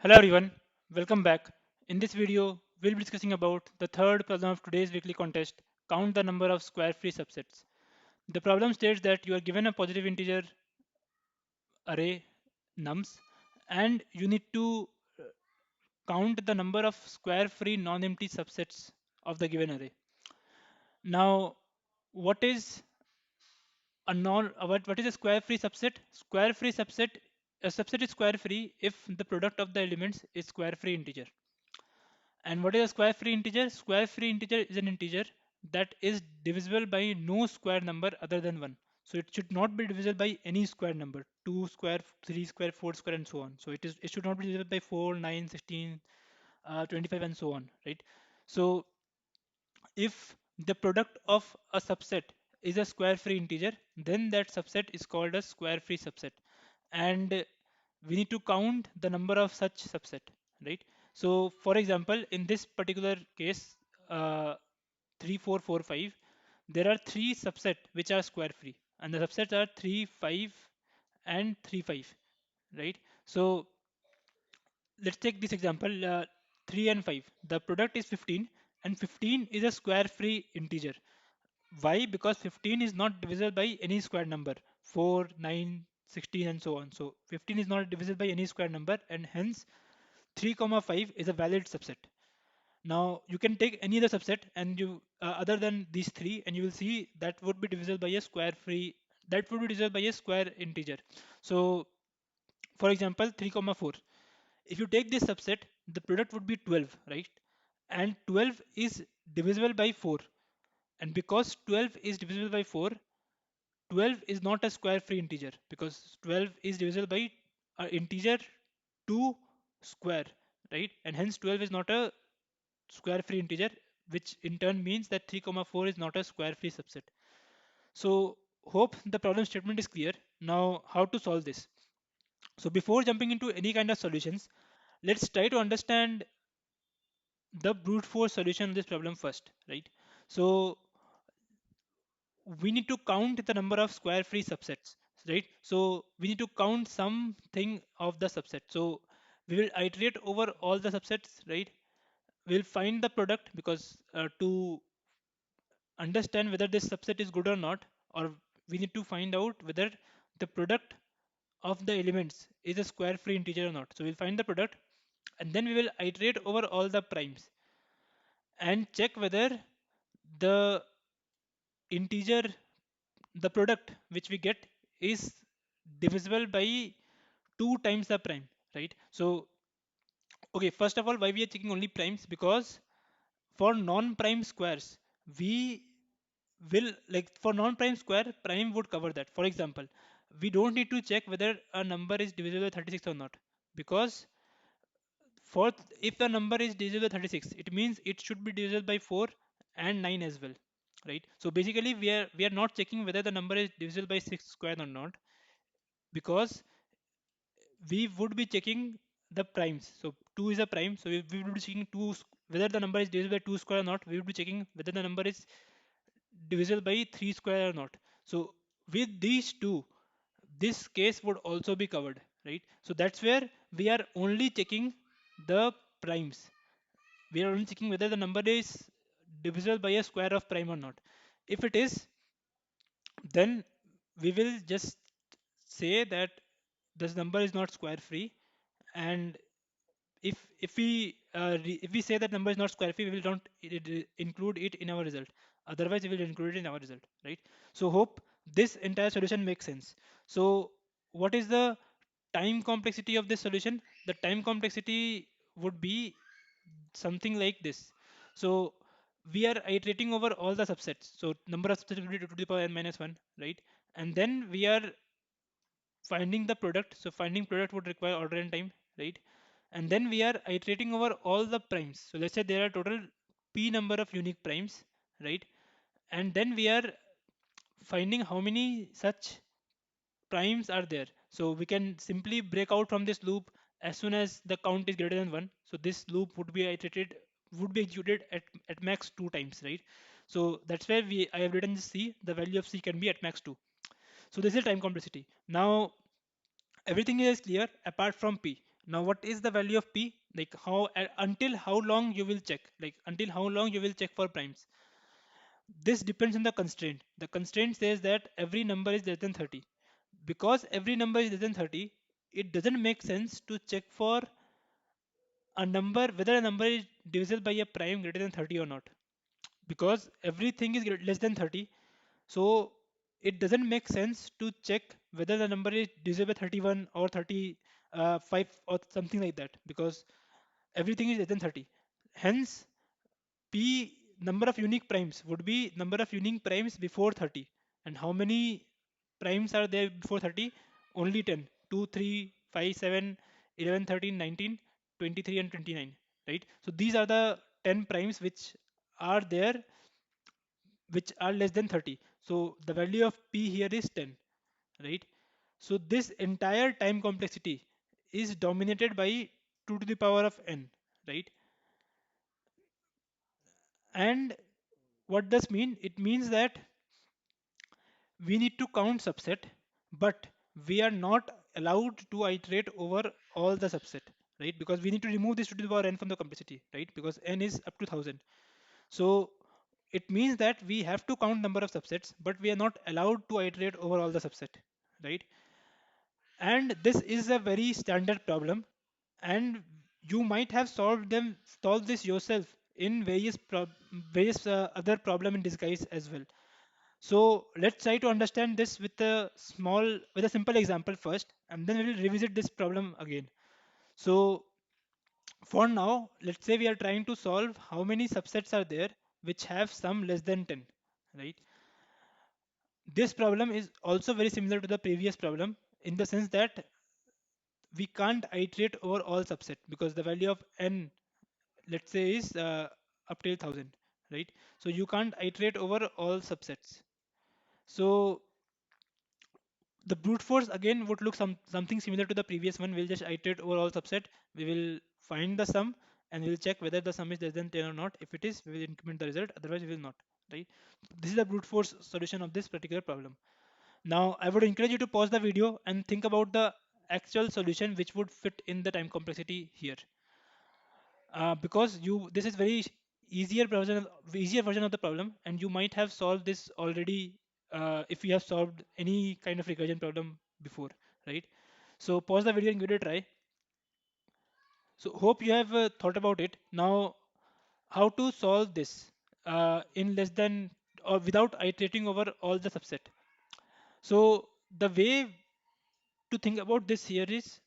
Hello everyone, welcome back. In this video, we'll be discussing about the third problem of today's weekly contest, count the number of square-free subsets. The problem states that you are given a positive integer array nums and you need to count the number of square-free non-empty subsets of the given array. Now, what is what is a square-free subset? Square-free subset, a subset is square-free if the product of the elements is square-free integer. And what is a square free integer? Square free integer is an integer that is divisible by no square number other than 1. So it should not be divisible by any square number, 2 square, 3 square, 4 square and so on. So it should not be divisible by 4, 9, 16, 25 and so on, right? So if the product of a subset is a square free integer, then that subset is called a square free subset. And we need to count the number of such subset, right? So for example, in this particular case, uh, 3, 4, 4, 5, there are three subset which are square free, and the subsets are 3, 5, and 3, 5, right? So let's take this example, 3 and 5. The product is 15, and 15 is a square free integer. Why? Because 15 is not divisible by any square number, 4, 9, 16 and so on. So 15 is not divisible by any square number, and hence 3 comma 5 is a valid subset. Now you can take any other subset and you other than these three, and you will see that would be divisible by a square free, that would be divisible by a square integer. So for example, 3 comma 4, if you take this subset, the product would be 12, right? And 12 is divisible by 4, and because 12 is divisible by 4, 12 is not a square free integer because 12 is divisible by integer 2 square, right? And hence 12 is not a square free integer, which in turn means that 3 comma 4 is not a square free subset. So hope the problem statement is clear. Now how to solve this? So before jumping into any kind of solutions, let's try to understand the brute force solution of this problem first, right? So we need to count the number of square free subsets, right? So we need to count something of the subset. So we will iterate over all the subsets, right? We'll find the product because to understand whether this subset is good or not, or we need to find out whether the product of the elements is a square free integer or not. So we'll find the product and then we will iterate over all the primes and check whether the integer, the product which we get is divisible by 2 times the prime, right? So okay, first of all, why we are checking only primes? Because for non-prime squares, we will, like, for non-prime square, prime would cover that. For example, we don't need to check whether a number is divisible by 36 or not, because for if the number is divisible by 36, it means it should be divisible by 4 and 9 as well, right? So basically we are not checking whether the number is divisible by 6 square or not, because we would be checking the primes. So 2 is a prime, so we would be checking whether the number is divisible by 2 square or not. We would be checking whether the number is divisible by 3 square or not. So with these two, this case would also be covered, right? So that's where we are only checking the primes. We are only checking whether the number is divisible by a square of prime or not. If it is, then we will just say that this number is not square free. And if we say that number is not square free, we will not include it in our result. Otherwise we will include it in our result, right? So hope this entire solution makes sense. So what is the time complexity of this solution? The time complexity would be something like this. So we are iterating over all the subsets. So number of subsets will be 2 to the power n minus 1, right? And then we are finding the product. So finding product would require order and time, right? And then we are iterating over all the primes. So let's say there are total p number of unique primes, right? And then we are finding how many such primes are there. So we can simply break out from this loop as soon as the count is greater than 1. So this loop would be iterated, would be executed at max 2 times, right? So that's where I have written c, the value of c can be at max 2. So this is time complexity. Now everything is clear apart from p. Now, what is the value of p? Like how until how long you will check? Like until how long you will check for primes? This depends on the constraint. The constraint says that every number is less than 30. Because every number is less than 30, it doesn't make sense to check for a number whether a number is divisible by a prime greater than 30 or not. Because everything is less than 30, so it doesn't make sense to check whether the number is divisible by 31 or 35 or something like that, because everything is less than 30. Hence, P number of unique primes would be number of unique primes before 30. And how many primes are there before 30? Only 10. 2, 3, 5, 7, 11, 13, 19, 23, and 29. Right? So these are the 10 primes which are there, which are less than 30. So the value of P here is 10. Right? So this entire time complexity is dominated by 2 to the power of n. Right? And what does mean? It means that we need to count subset, but we are not allowed to iterate over all the subset, right? Because we need to remove this to the power n from the complexity, right? Because n is up to 1000. So it means that we have to count number of subsets, but we are not allowed to iterate over all the subset, right? And this is a very standard problem, and you might have solved this yourself in various other problem in disguise as well. So let's try to understand this with a simple example first, and then we will revisit this problem again. So for now, let's say we are trying to solve how many subsets are there which have sum less than 10, right? This problem is also very similar to the previous problem in the sense that we can't iterate over all subset because the value of n, let's say, is up till 1000, right? So you can't iterate over all subsets. So the brute force again would look something similar to the previous one. We'll just iterate over all subset. We will find the sum and we'll check whether the sum is less than 10 or not. If it is, we will increment the result. Otherwise, we will not. Right? This is the brute force solution of this particular problem. Now, I would encourage you to pause the video and think about the actual solution which would fit in the time complexity here. Because this is easier version of the problem, and you might have solved this already if you have solved any kind of recursion problem before, right? So pause the video and give it a try. So hope you have thought about it. Now, how to solve this in less than or without iterating over all the subset. So the way to think about this here is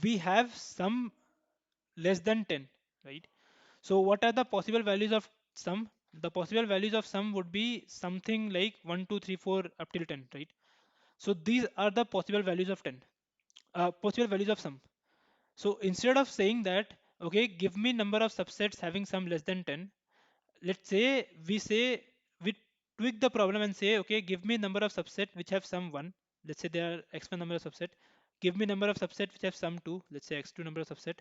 we have some less than 10, right? So what are the possible values of sum? The possible values of sum would be something like 1, 2, 3, 4 up till 10, right? So these are the possible values of 10, possible values of sum. So instead of saying that, okay, give me number of subsets having sum less than 10, let's say we tweak the problem and say, okay, give me number of subset which have sum 1. Let's say there are x1 number of subset. Give me number of subset which have sum 2. Let's say x2 number of subset,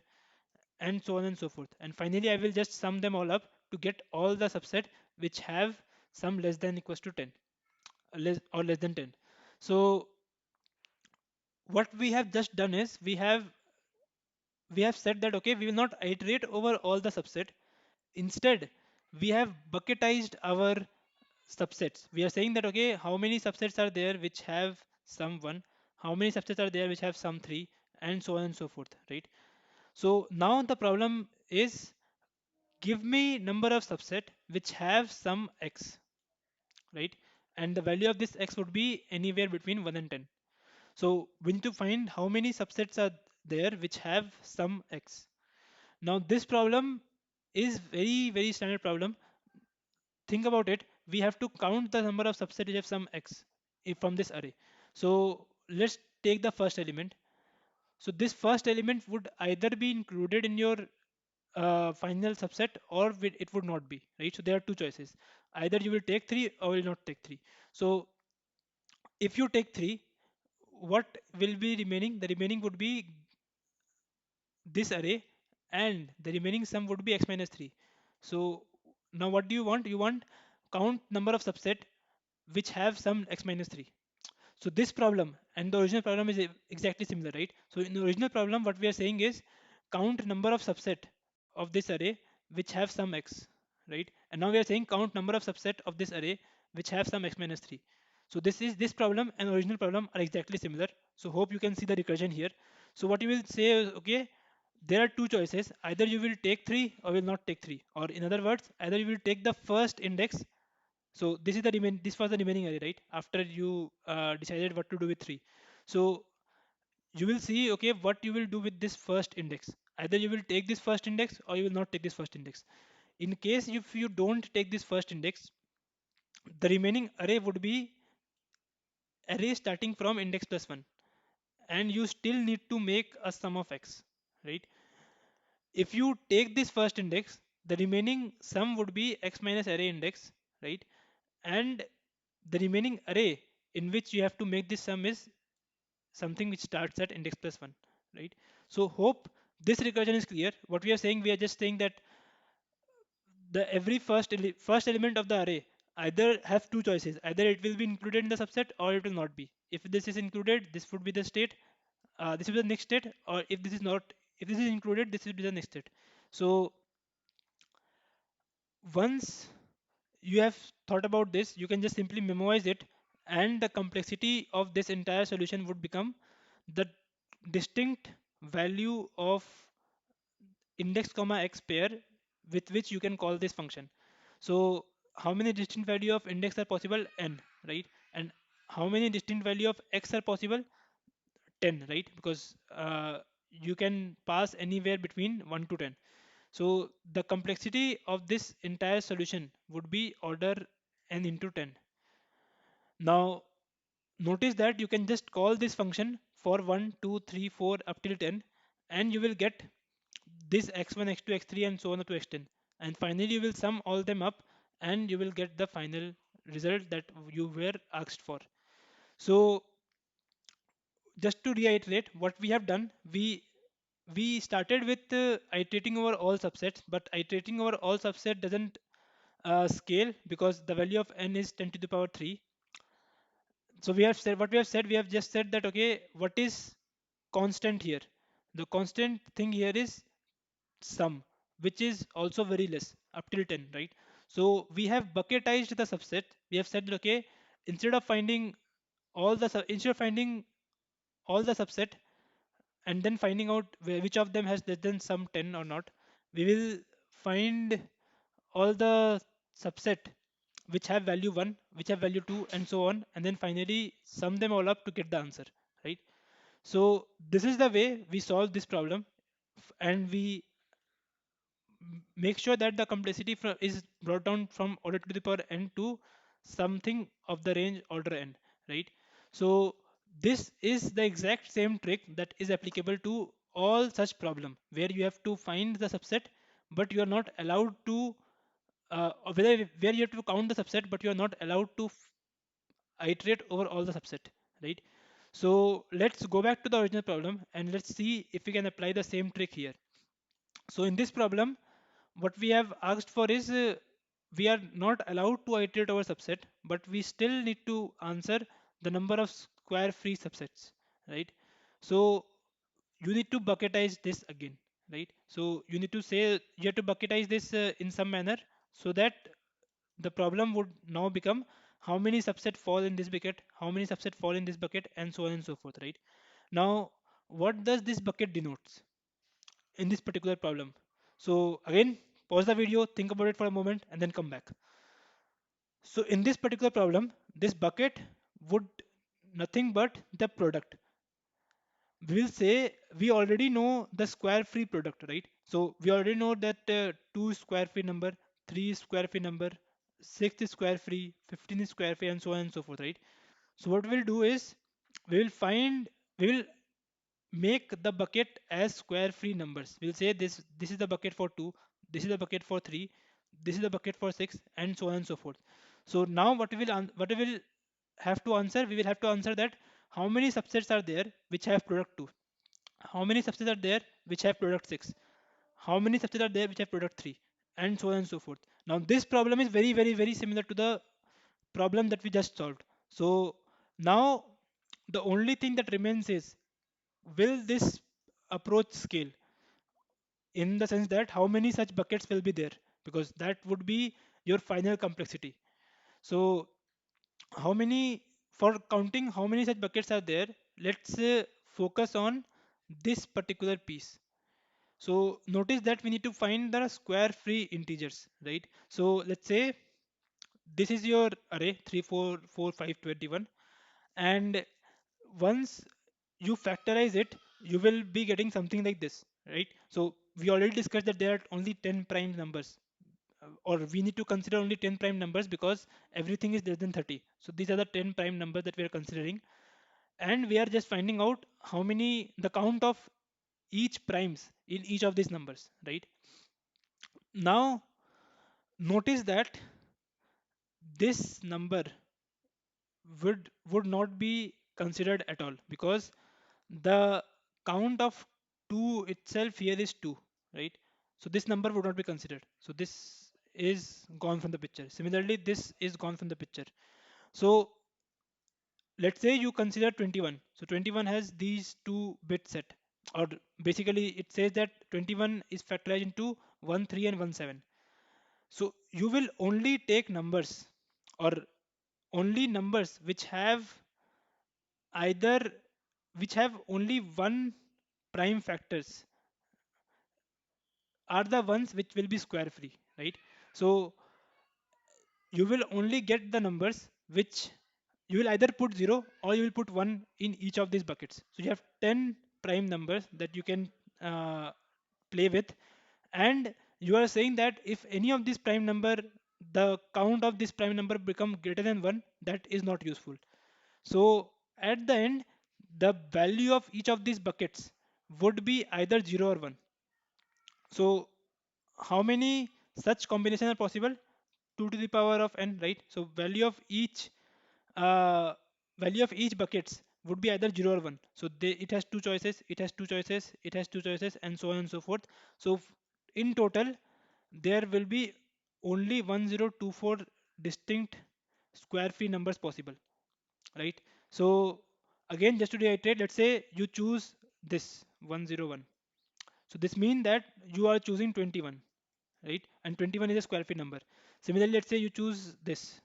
and so on and so forth. And finally, I will just sum them all up to get all the subset which have sum less than equals to 10, less than 10. So what we have just done is we have said that, okay, we will not iterate over all the subset. Instead, we have bucketized our subsets. We are saying that, okay, how many subsets are there which have sum 1, how many subsets are there which have sum 3, and so on and so forth, right? So now the problem is, give me number of subset which have some x, right? And the value of this x would be anywhere between 1 and 10. So we need to find how many subsets are there which have some x. Now this problem is very standard problem. Think about it. We have to count the number of subsets which have some x from this array. So let's take the first element. So this first element would either be included in your final subset, or it would not be, right? So there are two choices. Either you will take 3 or will not take 3. So if you take 3, what will be remaining? The remaining would be this array, and the remaining sum would be x minus 3. So now what do you want? You want count number of subset which have some x minus 3. So this problem, and the original problem is exactly similar, right? So in the original problem, what we are saying is count number of subset of this array which have some x, right? And now we are saying count number of subset of this array which have some x minus 3. So this problem and original problem are exactly similar. So hope you can see the recursion here. So what you will say is, okay, there are two choices. Either you will take 3 or will not take 3. Or in other words, either you will take the first index. So this is the this was the remaining array, right? After you decided what to do with 3. So you will see, okay, what you will do with this first index. Either you will take this first index or you will not take this first index. In case if you don't take this first index, the remaining array would be array starting from index plus 1, and you still need to make a sum of x, right? If you take this first index, the remaining sum would be x minus array index, right? And the remaining array in which you have to make this sum is something which starts at index plus 1, right? So hope this recursion is clear. What we are saying, we are just saying that the every first element of the array either have two choices. Either it will be included in the subset or it will not be. If this is included, this would be the state, this is the next state. Or if this is not, if this is included, this will be the next state. So once you have thought about this, you can just simply memorize it, and the complexity of this entire solution would become the distinct value of index comma x pair with which you can call this function. So how many distinct value of index are possible? N, right? And how many distinct value of x are possible? 10, right? Because you can pass anywhere between 1 to 10. So the complexity of this entire solution would be order n into 10. Now notice that you can just call this function for 1, 2, 3, 4 up till 10, and you will get this x1, x2, x3 and so on up to xten. And finally you will sum all them up and you will get the final result that you were asked for. So just to reiterate what we have done, we started with iterating over all subsets, but iterating over all subset doesn't scale because the value of n is 10 to the power 3. So we have said what we have said. We have just said that, okay, what is constant here? The constant thing here is sum, which is also very less up till 10, right? So we have bucketized the subset. We have said, okay, instead of finding instead of finding all the subset and then finding out which of them has less than some 10 or not, we will find all the subset which have value 1, which have value 2 and so on, and then finally sum them all up to get the answer, right? So this is the way we solve this problem, and we make sure that the complexity is brought down from order to the power n to something of the range order n, right? So this is the exact same trick that is applicable to all such problem where you have to find the subset, but you are not allowed to where you have to count the subset, but you are not allowed to iterate over all the subset, right? So let's go back to the original problem and let's see if we can apply the same trick here. So in this problem, what we have asked for is we are not allowed to iterate over subset, but we still need to answer the number of square free subsets, right? So you need to bucketize this again, right? So you need to say you have to bucketize this in some manner so that the problem would now become how many subset fall in this bucket, how many subset fall in this bucket, and so on and so forth, right? Now, what does this bucket denotes in this particular problem? So again, pause the video, think about it for a moment, and then come back. So in this particular problem, this bucket would nothing but the product. We'll say we already know the square free product, right? So we already know that 2 is square free number, 3 is square free number, 6 is square free, 15 is square free, and so on and so forth, right? So what we'll do is we will make the bucket as square free numbers. We'll say this is the bucket for 2, this is the bucket for 3, this is the bucket for 6, and so on and so forth. So now what we will have to answer, we will have to answer that how many subsets are there which have product 2, how many subsets are there which have product 6, how many subsets are there which have product 3, and so on and so forth. Now this problem is very similar to the problem that we just solved. So now The only thing that remains is, will this approach scale, in the sense that how many such buckets will be there, because that would be your final complexity. So how many, for counting how many such buckets are there, let's focus on this particular piece. So notice that we need to find the square free integers, right? So let's say this is your array 3 4 4 5 21, and once you factorize it, you will be getting something like this, right? So we already discussed that there are only 10 prime numbers, or we need to consider only 10 prime numbers because everything is less than 30. So these are the 10 prime numbers that we are considering, and we are just finding out how many, the count of each primes in each of these numbers, right? Now notice that this number would not be considered at all, because the count of 2 itself here is 2, right? So this number would not be considered, so this is gone from the picture. Similarly, this is gone from the picture. So let's say you consider 21. So 21 has these two bit set, or basically it says that 21 is factorized into 1 3 and 1 7. So you will only take numbers, or only numbers either which have only one prime factors are the ones which will be square free, right? So you will only get the numbers which you will either put 0 or you will put 1 in each of these buckets. So you have 10 prime numbers that you can uh, play with, and you are saying that if any of these prime number, the count of this prime number become greater than 1, that is not useful. So at the end, the value of each of these buckets would be either 0 or 1. So how many such combinations are possible? 2 to the power of n, right? So uh, value of each buckets would be either 0 or 1. So it has two choices, it has two choices, it has two choices, and so on and so forth. So in total, there will be only 1024 distinct square free numbers possible, right? So again, just to reiterate, let's say you choose this 101. So this means that you are choosing 21, right? And 21 is a square feet number. Similarly, let's say you choose this.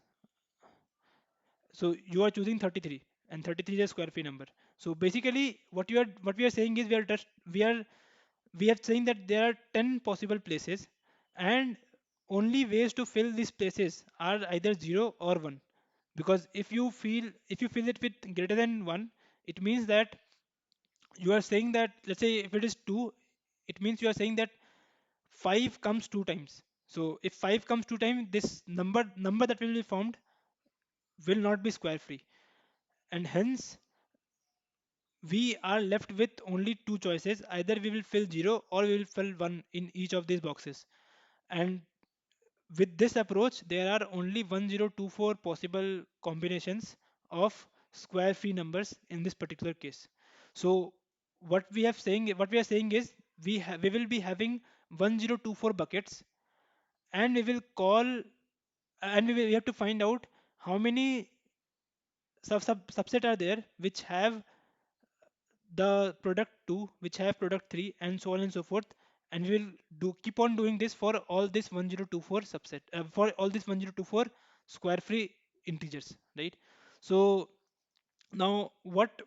So you are choosing 33, and 33 is a square feet number. So basically, what we are saying is we are saying that there are 10 possible places, and only ways to fill these places are either 0 or 1. Because if you fill it with greater than 1, it means that you are saying that, let's say if it is 2, it means you are saying that 5 comes 2 times. So if 5 comes 2 times, this number that will be formed will not be square free, and hence we are left with only two choices: either we will fill 0 or we will fill 1 in each of these boxes. And with this approach, there are only 1024 possible combinations of square free numbers in this particular case. So what we are saying is, we will be having 1024 buckets, and we have to find out how many subset are there which have the product 2, which have product 3, and so on and so forth. And we will keep on doing this for all this 1024 subset, for all this 1024 square free integers, right? So now what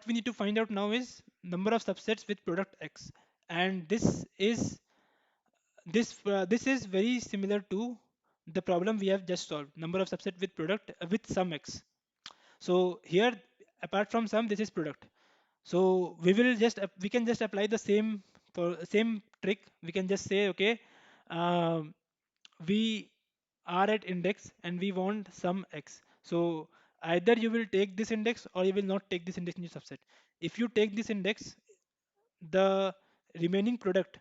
we need to find out now is number of subsets with product x, and this is very similar to the problem we have just solved, number of subset with product with sum x. So here, apart from sum, this is product. So we can just apply the same trick. We can just say, okay, um, we are at index and we want some x. So either you will take this index or you will not take this index in your subset. If you take this index, the remaining product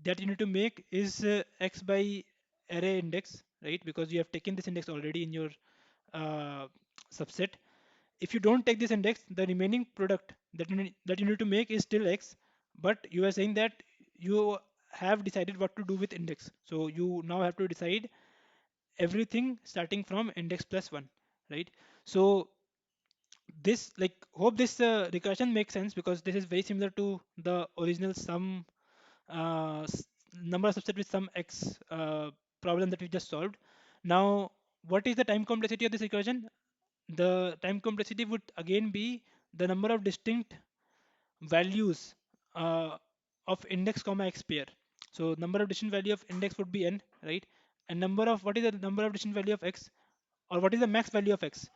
that you need to make is x by array index, right? Because you have taken this index already in your uh, subset. If you don't take this index, the remaining product that you need to make is still x, but you are saying that you have decided what to do with index. So you now have to decide everything starting from index plus 1, right? So This like hope this recursion makes sense, because this is very similar to the original sum number of subset with some x problem that we just solved. Now, what is the time complexity of this recursion? The time complexity would again be the number of distinct values uh, of index comma x pair. So number of distinct value of index would be n, right? And number of what is the number of distinct value of x, or what is the max value of x?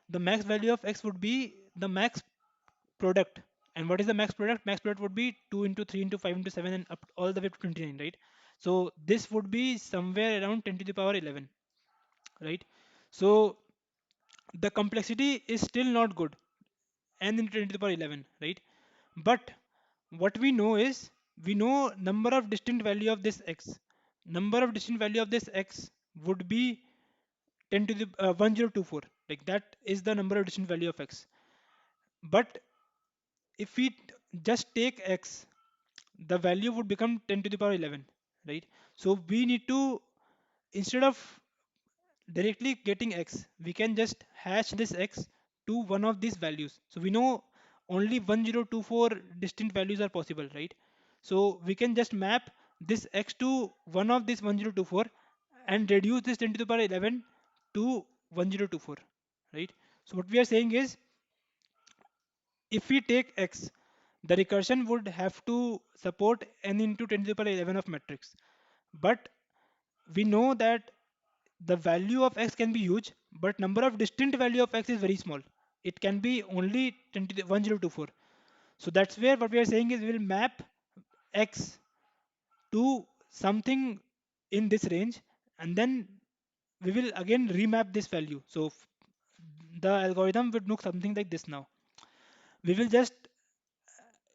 The max value of x would be the max product. And what is the max product? Max product would be 2 into 3 into 5 into 7 and up all the way to 29, right? So this would be somewhere around 10 to the power 11, right? So the complexity is still not good, n into 10 to the power 11, right? But what we know is, we know number of distinct value of this x. Number of distinct value of this x would be 10 to the 1024. Like that is the number of distinct value of x. But if we just take x, the value would become 10 to the power 11, right? So we need to, instead of directly getting x, we can just hash this x to one of these values. So we know only 1024 distinct values are possible, right? So we can just map this x to one of these 1024 and reduce this 10 to the power 11 to 1024, right? So what we are saying is, if we take x, the recursion would have to support n into 10 to the power 11 of matrix. But we know that the value of x can be huge, but number of distinct value of x is very small. It can be only 10 to the 1024. So that's where what we are saying is, we will map x to something in this range, and then we will again remap this value. So the algorithm would look something like this. Now we will just,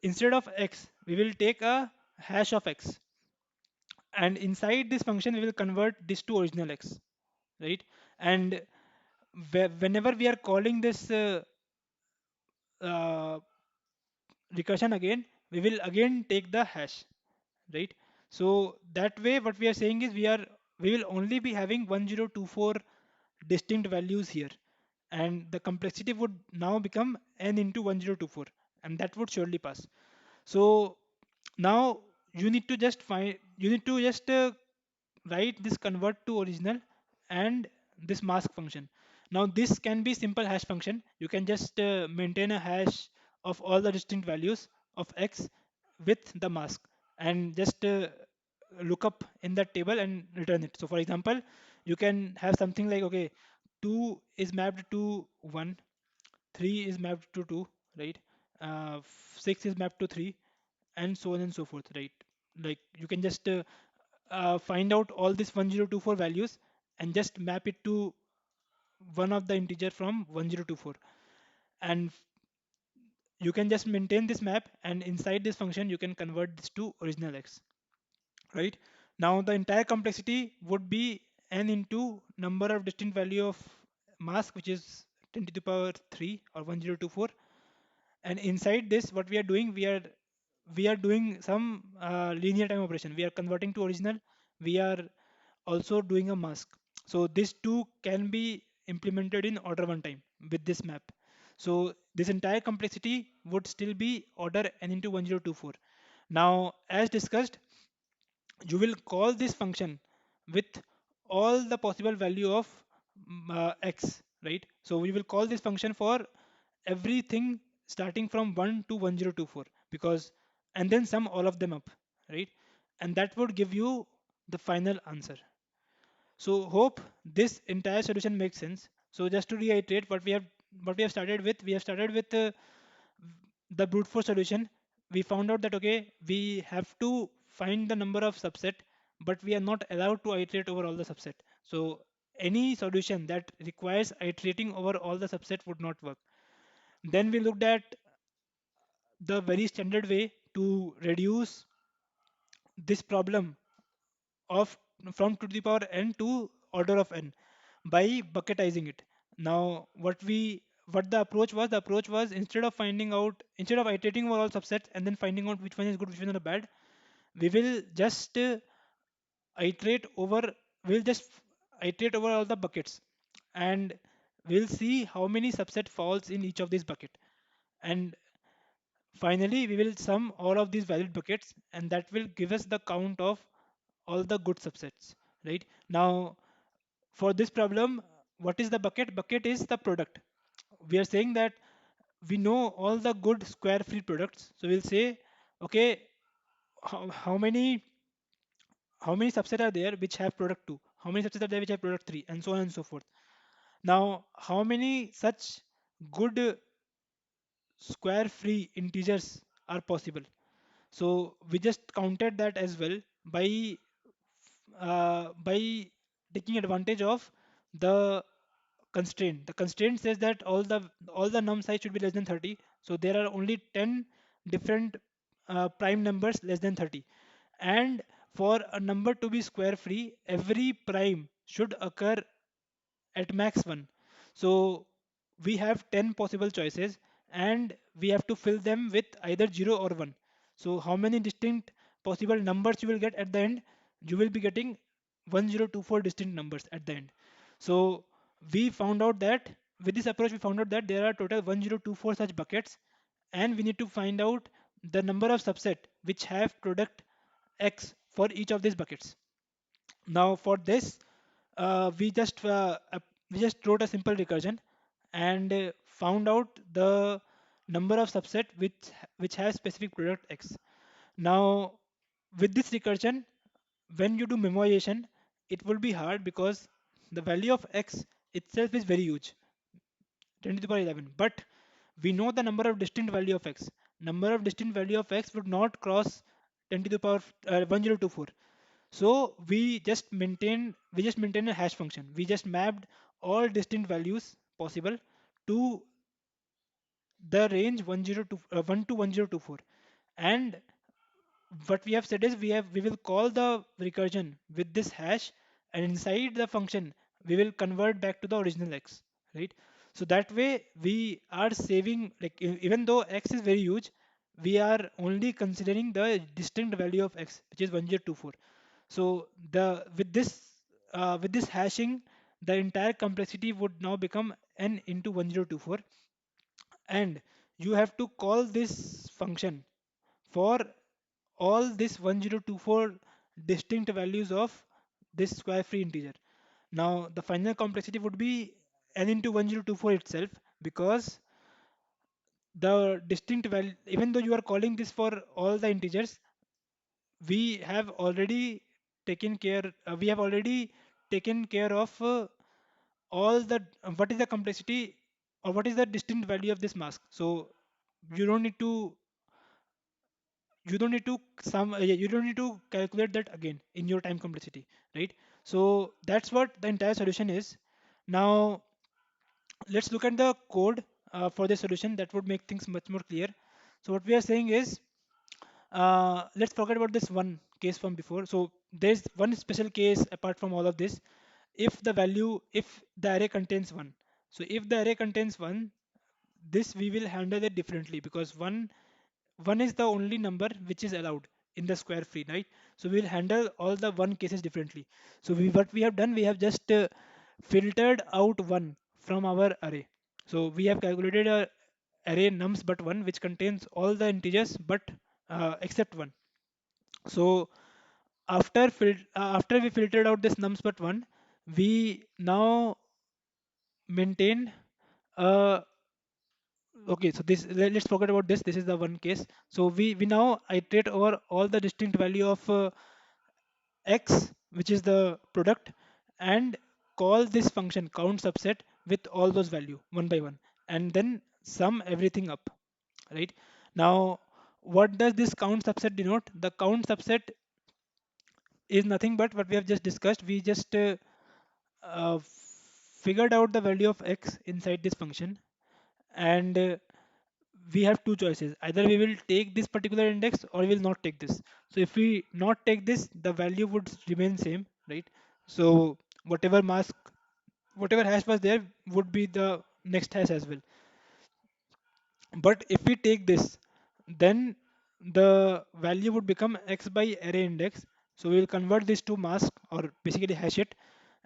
instead of x, we will take a hash of x, and inside this function we will convert this to original x, right? And whenever we are calling this uh, recursion again, we will again take the hash, right? So that way what we are saying is, we will only be having 1024 distinct values here, and the complexity would now become n into 1024, and that would surely pass. So now you need to just write this convert to original and this mask function. Now this can be simple hash function. You can just maintain a hash of all the distinct values of x with the mask, and just look up in that table and return it. So for example, you can have something like, okay, 2 is mapped to 1, 3 is mapped to 2, right? 6 is mapped to 3, and so on and so forth, right? Like you can just find out all these 1024 values and just map it to one of the integer from 1024, and you can just maintain this map, and inside this function you can convert this to original x, right? Now the entire complexity would be n into number of distinct value of mask, which is 10 to the power 3 or 1024. And inside this, what we are doing, we are doing some linear time operation. We are converting to original. We are also doing a mask. So these two can be implemented in order one time with this map. So this entire complexity would still be order n into 1024. Now, as discussed, you will call this function with all the possible value of x, right? So we will call this function for everything starting from 1 to 1024, because, and then sum all of them up, right? And that would give you the final answer. So hope this entire solution makes sense. So just to reiterate what we have started with, we have started with the brute force solution. We found out that, okay, we have to find the number of subset, but we are not allowed to iterate over all the subset. So any solution that requires iterating over all the subset would not work. Then we looked at the very standard way to reduce this problem of from to the power n to order of n by bucketizing it. Now what the approach was, instead of iterating over all subsets and then finding out which one is good, which one is bad, we will just iterate over we'll just iterate over all the buckets, and we'll see how many subset falls in each of these bucket. And finally, we will sum all of these valid buckets, and that will give us the count of all the good subsets, right? Now, for this problem, what is the bucket? Bucket is the product. We are saying that we know all the good square free products. So we'll say, okay, how many subsets are there which have product 2? How many subsets are there which have product 3? And so on and so forth. Now, how many such good square free integers are possible? So we just counted that as well by taking advantage of the constraint. The constraint says that all the num size should be less than 30. So there are only 10 different prime numbers less than 30. And for a number to be square free, every prime should occur at max 1. So we have 10 possible choices and we have to fill them with either 0 or 1. So how many distinct possible numbers you will get at the end? You will be getting 1024 distinct numbers at the end. So we found out that with this approach we found out that there are total 1024 such buckets, and we need to find out the number of subset which have product x for each of these buckets. Now for this, we just wrote a simple recursion and found out the number of subset which has specific product x. Now with this recursion, when you do memoization, it will be hard because the value of x itself is very huge, 10 to the power 11. But we know the number of distinct value of x. Number of distinct value of x would not cross 10 to the power 1024. So we just maintain a hash function. We just mapped all distinct values possible to the range 1 to 1024. And what we have said is we will call the recursion with this hash, and inside the function we will convert back to the original x, right? So that way we are saving, like even though x is very huge, we are only considering the distinct value of x, which is 1024. So the with this hashing, the entire complexity would now become n into 1024, and you have to call this function for all this 1024 distinct values of this square free integer. Now the final complexity would be n into 1024 itself, because the distinct value, even though you are calling this for all the integers, we have already we have already taken care of all the what is the complexity or what is the distinct value of this mask. So you don't need to you don't need to calculate that again in your time complexity, right? So that's what the entire solution is. Now let's look at the code for the solution. That would make things much more clear. So what we are saying is, let's forget about this one case from before. So there's one special case apart from all of this. If the array contains 1, so if the array contains 1, this we will handle it differently, because 1 is the only number which is allowed in the square free, right? So we will handle all the 1 cases differently. So what we have done, we have just filtered out 1 from our array. So we have calculated a array nums but 1 which contains all the integers but except 1. So after we filtered out this nums but 1, we now maintain a okay. So let's forget about this. This is the one case. So we now iterate over all the distinct value of x, which is the product, and call this function count subset with all those value one by one, and then sum everything up, right? Now what does this count subset denote? The count subset is nothing but what we have just discussed. We just uh, figured out the value of x inside this function, and we have two choices: either we will take this particular index or we will not take this. So if we not take this, the value would remain same, right? So whatever hash was there would be the next hash as well. But if we take this, then the value would become x by array index. So we will convert this to mask, or basically hash it,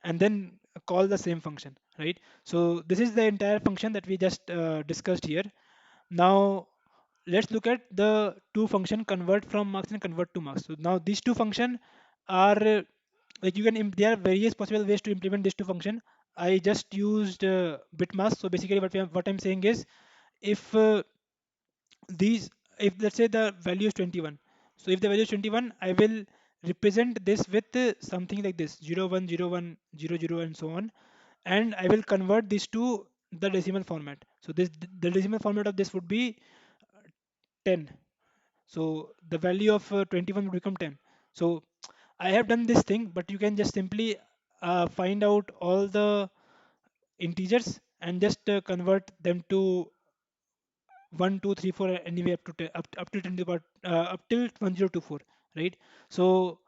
and then call the same function, right? So this is the entire function that we just discussed here. Now let's look at the two function convert from marks and convert to marks. So now these two function are like you can there are various possible ways to implement these two function. I just used bit mask. So basically what I'm saying is if these if let's say the value is 21, so if the value is 21, I will represent this with something like this 0 1 0 1 0 0 and so on, and I will convert this to the decimal format. So this the decimal format of this would be 10. So the value of 21 will become 10. So I have done this thing, but you can just simply find out all the integers and just convert them to 1 2 3 4 anyway up to up till 10 to the power, up till 1024, right? So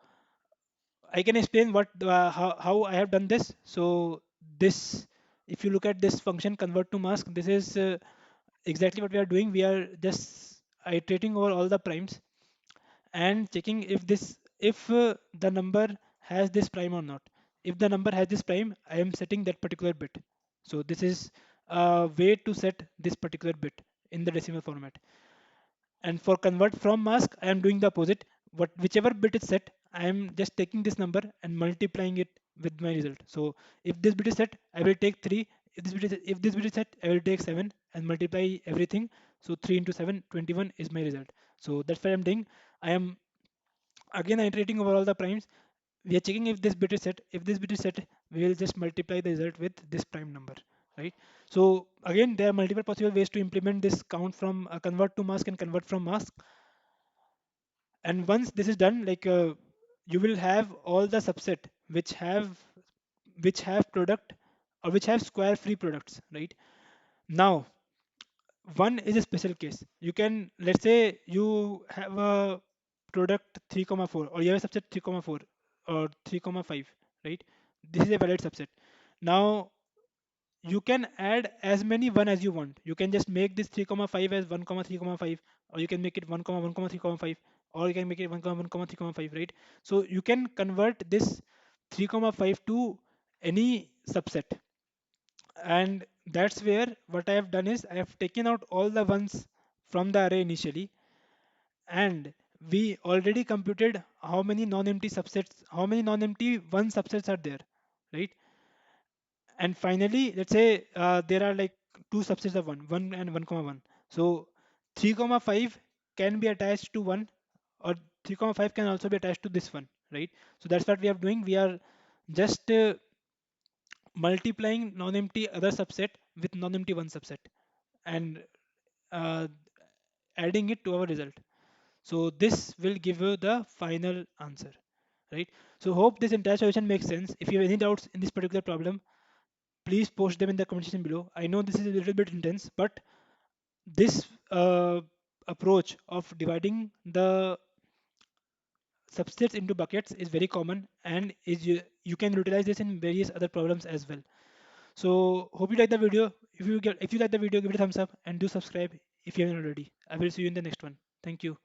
I can explain how I have done this. So this, if you look at this function convert to mask, this is exactly what we are doing. We are just iterating over all the primes and checking if the number has this prime or not. If the number has this prime, I am setting that particular bit. So this is a way to set this particular bit in the decimal format. And for convert from mask, I am doing the opposite. What whichever bit is set, I am just taking this number and multiplying it with my result. So if this bit is set, I will take 3. If this bit is set, I will take 7 and multiply everything. So 3 into 7, 21 is my result. So that's what I'm doing. I am again iterating over all the primes. We are checking if this bit is set. If this bit is set, we will just multiply the result with this prime number, right? So again, there are multiple possible ways to implement this count from convert to mask and convert from mask. And once this is done, like you will have all the subset which have product or which have square free products, right? Now one is a special case. You can, let's say you have a product 3 comma 4, or you have a subset 3 comma 4 or 3 comma 5, right? This is a valid subset. Now you can add as many 1 as you want. You can just make this 3 comma 5 as 1 comma 3 comma 5, or you can make it 1 comma 1 comma 3 comma 5, or you can make it 1 comma 1 comma 3 comma 5, right? So you can convert this 3 comma 5 to any subset. And that's where what I have done is I have taken out all the ones from the array initially, and we already computed how many non-empty subsets, how many non-empty one subsets are there, right? And finally, let's say there are like two subsets of 1 and 1 comma 1. So 3 comma 5 can be attached to 1, or 3 comma 5 can also be attached to this one, right? So that's what we are doing. We are just multiplying non-empty other subset with non-empty one subset and uh, adding it to our result. So this will give you the final answer, right? So hope this entire solution makes sense. If you have any doubts in this particular problem, please post them in the comment section below. I know this is a little bit intense, but this approach of dividing the subsets into buckets is very common, and you can utilize this in various other problems as well. So hope you like the video. If you like the video, give it a thumbs up and do subscribe if you haven't already. I will see you in the next one. Thank you.